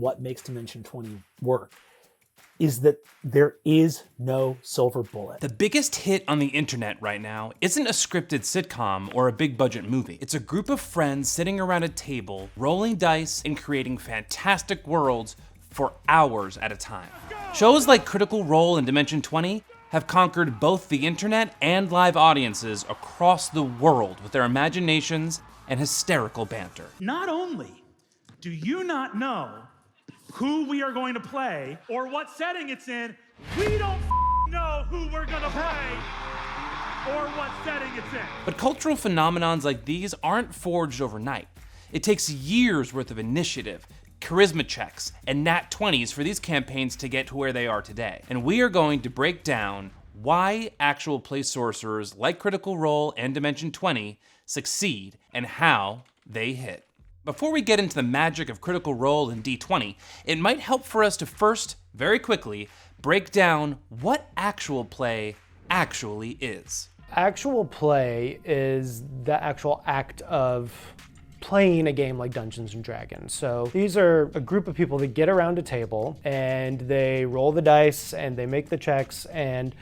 what makes Dimension 20 work is that there is no silver bullet. The biggest hit on the internet right now isn't a scripted sitcom or a big budget movie. It's a group of friends sitting around a table, rolling dice and creating fantastic worlds for hours at a time. Shows like Critical Role and Dimension 20 have conquered both the internet and live audiences across the world with their imaginations and hysterical banter. Not only do you not know who we are going to play or what setting it's in, we don't know who we're gonna play or what setting it's in. But cultural phenomenons like these aren't forged overnight. It takes years worth of initiative, charisma checks, and nat 20s for these campaigns to get to where they are today. And we are going to break down why actual play sorcerers like Critical Role and Dimension 20 succeed and how they hit. Before we get into the magic of Critical Role and D20, it might help for us to first, very quickly, break down what actual play actually is. Actual play is the actual act of playing a game like Dungeons and Dragons. So these are a group of people that get around a table and they roll the dice and they make the checks, and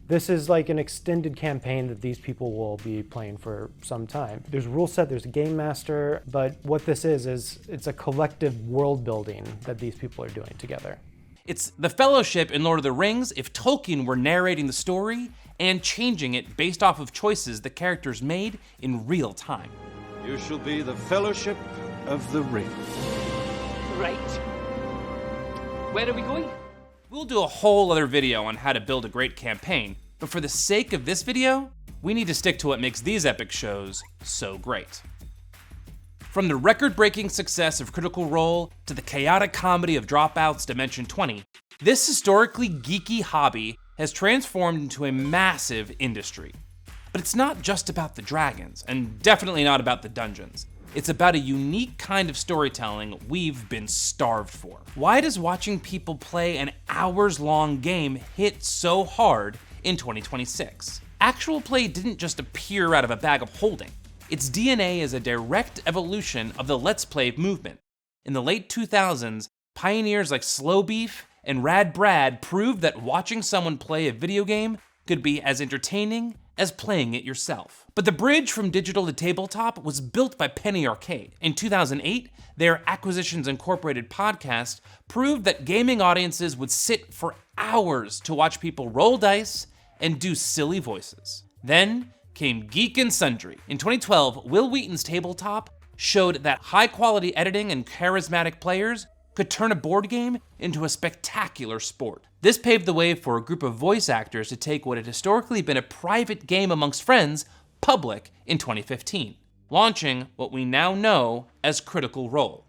this is like an extended campaign that these people will be playing for some time. There's a rule set, there's a game master, but what this is it's a collective world building that these people are doing together. It's the Fellowship in Lord of the Rings if Tolkien were narrating the story and changing it based off of choices the characters made in real time. You shall be the Fellowship of the Ring. Right. Where are we going? We'll do a whole other video on how to build a great campaign, but for the sake of this video, we need to stick to what makes these epic shows so great. From the record-breaking success of Critical Role to the chaotic comedy of Dropout's Dimension 20, this historically geeky hobby has transformed into a massive industry. But it's not just about the dragons, and definitely not about the dungeons. It's about a unique kind of storytelling we've been starved for. Why does watching people play an hours-long game hit so hard in 2026? Actual play didn't just appear out of a bag of holding. Its DNA is a direct evolution of the Let's Play movement. In the late 2000s, pioneers like Slow Beef and Rad Brad proved that watching someone play a video game could be as entertaining as playing it yourself. But the bridge from digital to tabletop was built by Penny Arcade. In 2008, their Acquisitions Incorporated podcast proved that gaming audiences would sit for hours to watch people roll dice and do silly voices. Then came Geek and Sundry. In 2012, Will Wheaton's tabletop showed that high-quality editing and charismatic players could turn a board game into a spectacular sport. This paved the way for a group of voice actors to take what had historically been a private game amongst friends public in 2015, launching what we now know as Critical Role,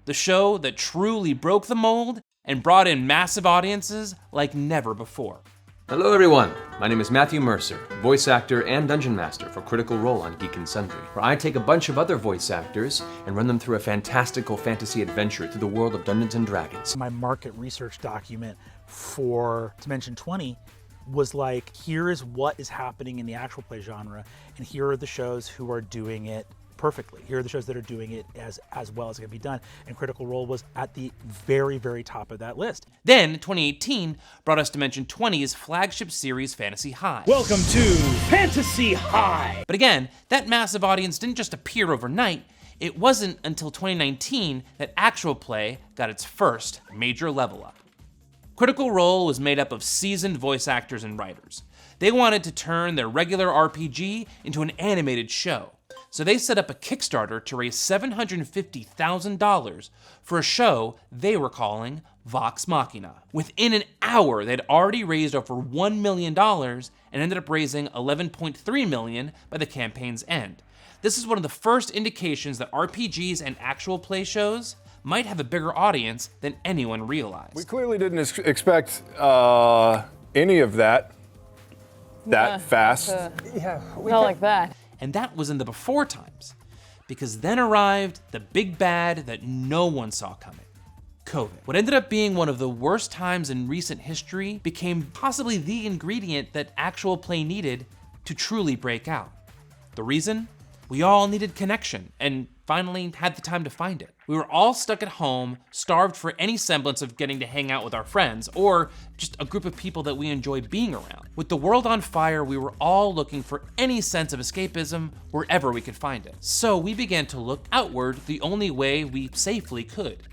the show that truly broke the mold and brought in massive audiences like never before. Hello everyone, my name is Matthew Mercer, voice actor and dungeon master for Critical Role on Geek and Sundry, where I take a bunch of other voice actors and run them through a fantastical fantasy adventure through the world of Dungeons and Dragons. My market research document for Dimension 20 was like, here is what is happening in the actual play genre, and here are the shows who are doing it perfectly. Here are the shows that are doing it as well as it can be done, and Critical Role was at the very, very top of that list. Then, 2018 brought us Dimension 20's flagship series, Fantasy High. Welcome to Fantasy High! But again, that massive audience didn't just appear overnight. It wasn't until 2019 that actual play got its first major level up. Critical Role was made up of seasoned voice actors and writers. They wanted to turn their regular RPG into an animated show, so they set up a Kickstarter to raise $750,000 for a show they were calling Vox Machina. Within an hour, they'd already raised over $1 million and ended up raising $11.3 million by the campaign's end. This is one of the first indications that RPGs and actual play shows might have a bigger audience than anyone realized. We clearly didn't expect any of that fast. Not like that. And that was in the before times, because then arrived the big bad that no one saw coming, COVID. What ended up being one of the worst times in recent history became possibly the ingredient that actual play needed to truly break out. The reason? We all needed connection, and finally had the time to find it. We were all stuck at home, starved for any semblance of getting to hang out with our friends, or just a group of people that we enjoy being around. With the world on fire, we were all looking for any sense of escapism wherever we could find it. So we began to look outward the only way we safely could: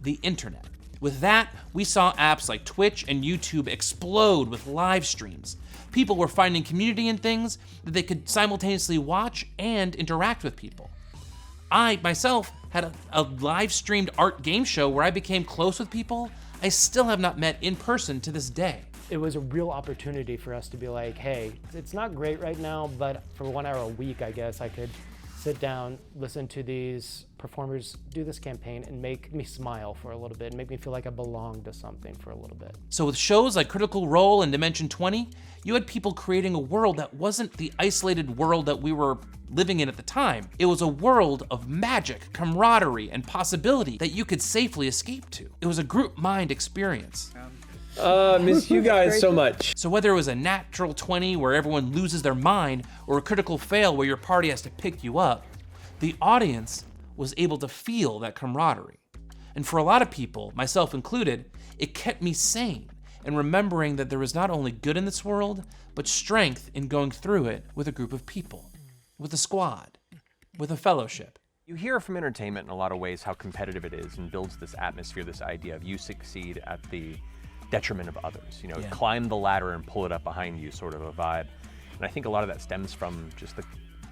the internet. With that, we saw apps like Twitch and YouTube explode with live streams. People were finding community in things that they could simultaneously watch and interact with people. I, myself, had a live-streamed art game show where I became close with people I still have not met in person to this day. It was a real opportunity for us to be like, hey, it's not great right now, but for 1 hour a week, I guess, I could sit down, listen to these performers do this campaign and make me smile for a little bit and make me feel like I belong to something for a little bit. So with shows like Critical Role and Dimension 20, you had people creating a world that wasn't the isolated world that we were living in at the time. It was a world of magic, camaraderie, and possibility that you could safely escape to. It was a group mind experience. Miss you guys so much. So whether it was a natural 20 where everyone loses their mind, or a critical fail where your party has to pick you up, the audience was able to feel that camaraderie. And for a lot of people, myself included, it kept me sane and remembering that there was not only good in this world, but strength in going through it with a group of people, with a squad, with a fellowship. You hear from entertainment in a lot of ways how competitive it is and builds this atmosphere, this idea of you succeed at the detriment of others. You know, climb the ladder and pull it up behind you, sort of a vibe. And I think a lot of that stems from just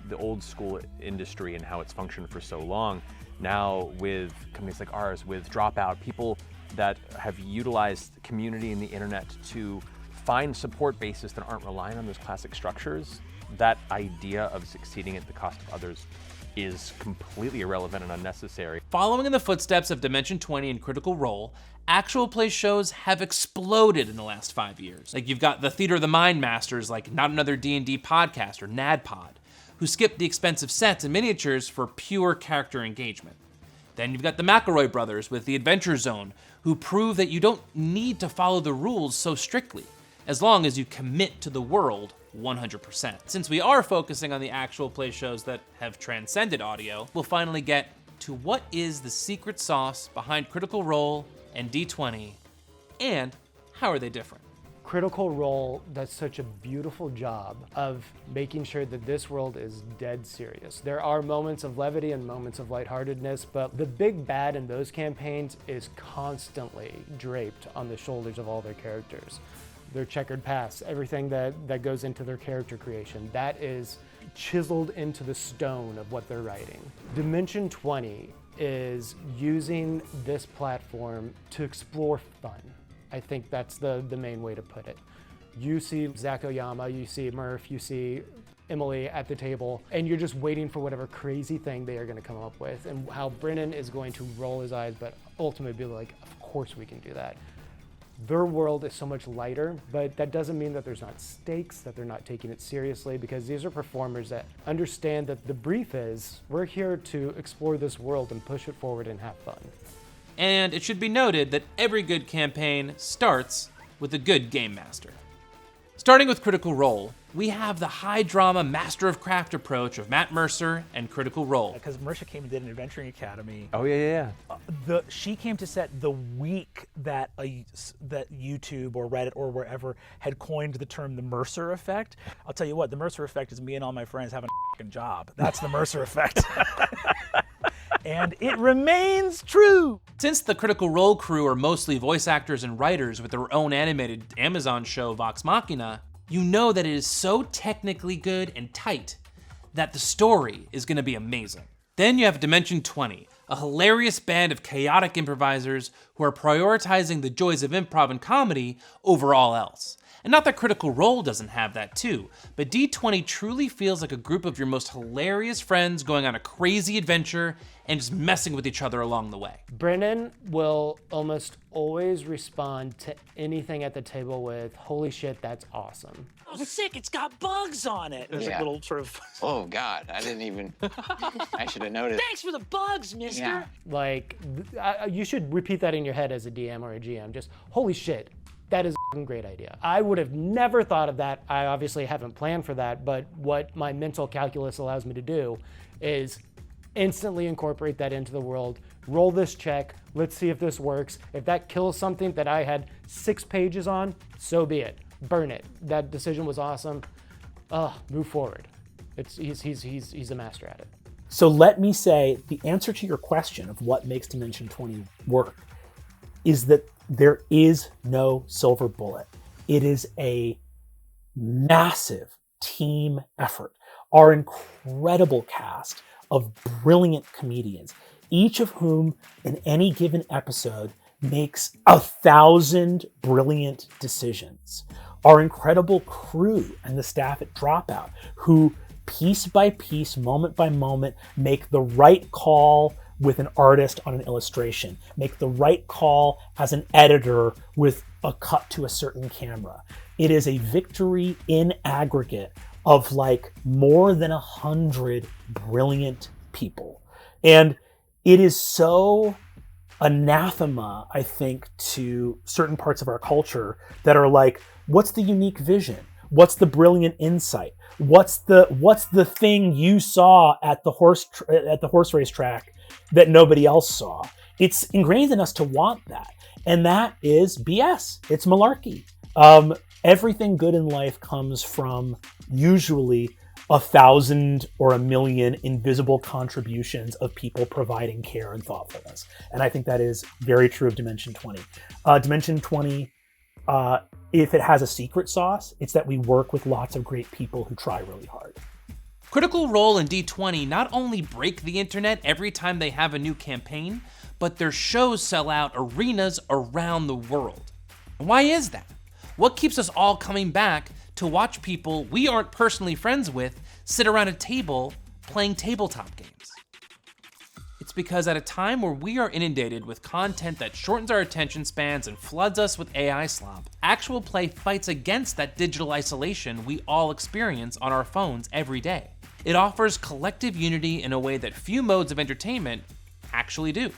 the old school industry and how it's functioned for so long. Now with companies like ours, with Dropout, people that have utilized community and the internet to find support bases that aren't relying on those classic structures, that idea of succeeding at the cost of others is completely irrelevant and unnecessary. Following in the footsteps of Dimension 20 and Critical Role, actual play shows have exploded in the last 5 years. Like you've got the Theater of the Mind masters like Not Another D&D Podcast or NADPod, who skip the expensive sets and miniatures for pure character engagement. Then you've got the McElroy brothers with the Adventure Zone, who prove that you don't need to follow the rules so strictly, as long as you commit to the world 100%. Since we are focusing on the actual play shows that have transcended audio, we'll finally get to what is the secret sauce behind Critical Role and D20, and how are they different? Critical Role does such a beautiful job of making sure that this world is dead serious. There are moments of levity and moments of lightheartedness, but the big bad in those campaigns is constantly draped on the shoulders of all their characters. Their checkered past, everything that goes into their character creation, that is chiseled into the stone of what they're writing. Dimension 20 is using this platform to explore fun. I think that's the main way to put it. You see Zach Oyama, you see Murph, you see Emily at the table, and you're just waiting for whatever crazy thing they are going to come up with, and how Brennan is going to roll his eyes, but ultimately be like, of course we can do that. Their world is so much lighter, but that doesn't mean that there's not stakes, that they're not taking it seriously, because these are performers that understand that the brief is, we're here to explore this world and push it forward and have fun. And it should be noted that every good campaign starts with a good game master. Starting with Critical Role, we have the high drama master of craft approach of Matt Mercer and Critical Role. Because Mercer came and did an Adventuring Academy. Oh yeah. She came to set the week that that YouTube or Reddit or wherever had coined the term the Mercer effect. I'll tell you what, the Mercer effect is me and all my friends having a f***ing job. That's the Mercer effect. And it remains true. Since the Critical Role crew are mostly voice actors and writers with their own animated Amazon show Vox Machina, you know that it is so technically good and tight that the story is going to be amazing. Then you have Dimension 20, a hilarious band of chaotic improvisers who are prioritizing the joys of improv and comedy over all else. And not that Critical Role doesn't have that too, but D20 truly feels like a group of your most hilarious friends going on a crazy adventure and just messing with each other along the way. Brennan will almost always respond to anything at the table with, holy shit, that's awesome. Oh, sick, it's got bugs on it. There's a little sort of... Oh, God, I didn't even... I should have noticed. Thanks for the bugs, mister. Yeah. Like, you should repeat that in your head as a DM or a GM. Just, holy shit, that is a great idea. I would have never thought of that. I obviously haven't planned for that, but what my mental calculus allows me to do is instantly incorporate that into the world. Roll this check. Let's see if this works. If that kills something that I had 6 pages on, so be it. Burn it. That decision was awesome. Move forward. He's a master at it. So let me say the answer to your question of what makes Dimension 20 work is that there is no silver bullet. It is a massive team effort. Our incredible cast of brilliant comedians, each of whom in any given episode makes 1,000 brilliant decisions. Our incredible crew and the staff at Dropout, who piece by piece, moment by moment, make the right call with an artist on an illustration, make the right call as an editor with a cut to a certain camera. It is a victory in aggregate of like more than 100 brilliant people. And it is so anathema, I think, to certain parts of our culture that are like, what's the unique vision? What's the brilliant insight? What's the thing you saw at the horse race track that nobody else saw? It's ingrained in us to want that. And that is BS. It's malarkey. Everything good in life comes from usually 1,000 or 1,000,000 invisible contributions of people providing care and thoughtfulness. And I think that is very true of Dimension 20. Dimension 20, if it has a secret sauce, it's that we work with lots of great people who try really hard. Critical Role and D20 not only break the internet every time they have a new campaign, but their shows sell out arenas around the world. Why is that? What keeps us all coming back to watch people we aren't personally friends with sit around a table playing tabletop games? It's because at a time where we are inundated with content that shortens our attention spans and floods us with AI slop, actual play fights against that digital isolation we all experience on our phones every day. It offers collective unity in a way that few modes of entertainment actually do.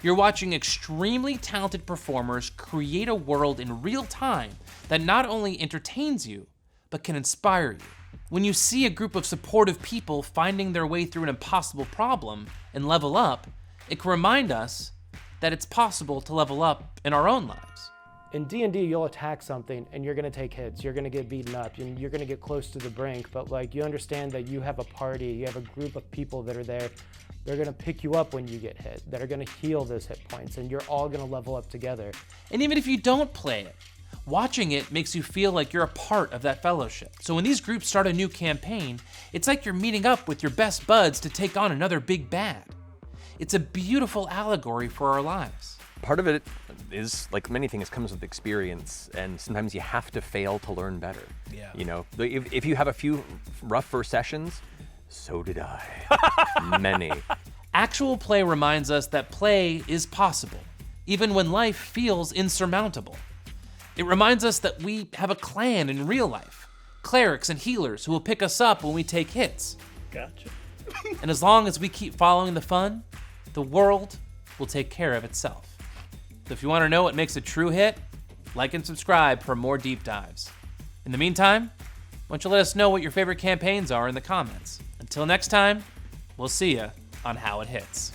You're watching extremely talented performers create a world in real time that not only entertains you, but can inspire you. When you see a group of supportive people finding their way through an impossible problem and level up, it can remind us that it's possible to level up in our own lives. In D&D, you'll attack something and you're gonna take hits, you're gonna get beaten up, and you're gonna get close to the brink, but like you understand that you have a party, you have a group of people that are there, they're gonna pick you up when you get hit, that are gonna heal those hit points, and you're all gonna level up together. And even if you don't play it, watching it makes you feel like you're a part of that fellowship. So when these groups start a new campaign, it's like you're meeting up with your best buds to take on another big bad. It's a beautiful allegory for our lives. Part of it is, like many things, comes with experience, and sometimes you have to fail to learn better. Yeah. You know, if you have a few rough first sessions, so did I. Many. Actual play reminds us that play is possible, even when life feels insurmountable. It reminds us that we have a clan in real life, clerics and healers who will pick us up when we take hits. Gotcha. And as long as we keep following the fun, the world will take care of itself. So if you want to know what makes a true hit, like and subscribe for more deep dives. In the meantime, why don't you let us know what your favorite campaigns are in the comments. Until next time, we'll see ya on How It Hits.